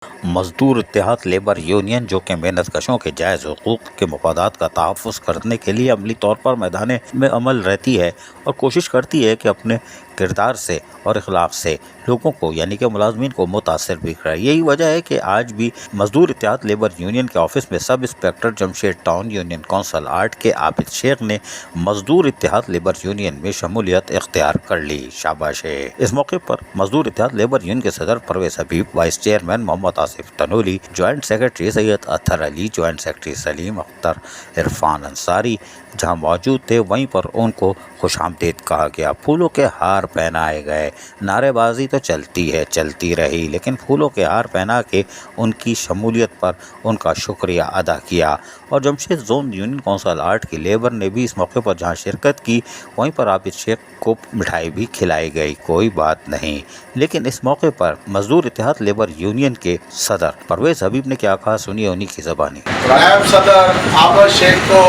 मजदूर इत्तेहाद labour union जो कि मेहनतकशों के जायज़ हुकूक के मफादात का तहफ़्फ़ुज़ करने के लिए अमली तौर पर मैदान में अमल रहती है और कोशिश करती है कि अपने किरदार से और इखलाक से लोगों को यानी कि मुलाजमीन को मुतासर भी करे। यही वजह है कि आज भी मजदूर इत्तेहाद लेबर यूनियन के ऑफिस में sub inspector Jamshed Town union council 8 के आबिद शेख ने मजदूर इत्तेहाद लेबर यूनियन में शमूलियत इख्तियार कर ली। शाबाश है। इस मौके पर मजदूर इत्तेहाद लेबर यूनियन के सदर Parvez Habib, vice chairman Mohammad Asif Tanoli, joint secretary Syed Athar Ali, joint secretary Salim Akhtar, Irfan Ansari जहां मौजूद थे, वहीं पर उनको खुशामदीद कहा गया। फूलों के हार पहनाए गए। नारेबाजी तो चलती है, चलती रही, लेकिन फूलों के हार पहना के उनकी शमूलियत पर उनका शुक्रिया अदा किया। और जमशेद जोन यूनियन कौंसल 8 की लेबर ने भी इस मौके पर जहां शिरकत की, वहीं पर आबिद शेख को मिठाई भी खिलाई गई। कोई बात नहीं। लेकिन इस मौके पर मजदूर इत्तेहाद लेबर यूनियन के सदर परवेज हबीब ने क्या कहा, सुनिए उन्हीं की ज़बानी। नायब सदर आबिद शेख को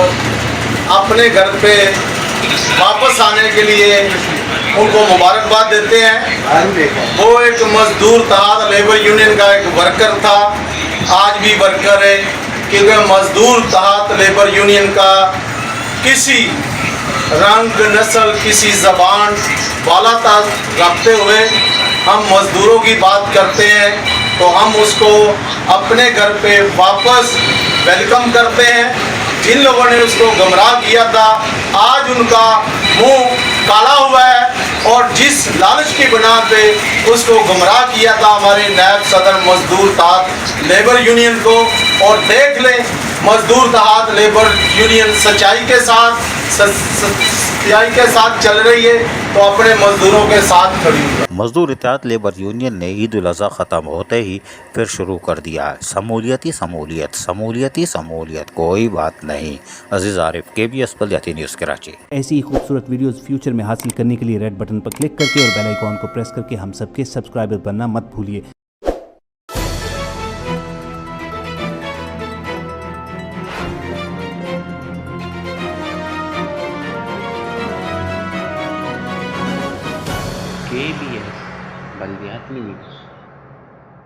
अपने घर पे वापस आने के लिए उनको मुबारकबाद देते हैं। वो एक मजदूर इत्तेहाद लेबर यूनियन का एक वर्कर था, आज भी वर्कर है, क्योंकि मजदूर इत्तेहाद लेबर यूनियन का किसी रंग, नस्ल, किसी ज़बान वाला रखते हुए हम मजदूरों की बात करते हैं तो हम उसको अपने घर पे वापस वेलकम करते हैं। जिन लोगों ने उसको गुमराह किया था, आज उनका मुंह काला हुआ है और जिस लालच की बिना पे उसको गुमराह किया था हमारे नायब सदर मजदूर इत्तेहाद लेबर यूनियन को, और देख लें मजदूर इत्तेहाद लेबर यूनियन सच्चाई के साथ चल रही है तो अपने मजदूरों के साथ खड़ी है। मजदूर इत्तेहाद लेबर यूनियन ने ईद उल अज़हा ख़त्म होते ही फिर शुरू कर दिया है शमूलियत ही शमूलियत, शमूलियत ही शमूलियत, कोई बात नहीं। अजीज़ आरिफ, KBS बल्दियाती न्यूज़ कराची। ऐसी ही खूबसूरत वीडियोस फ्यूचर में हासिल करने के लिए रेड बटन पर क्लिक करके और बेल आइकॉन को प्रेस करके हम सबके सब्सक्राइबर बनना मत भूलिए। KBS बल्दियाती न्यूज़।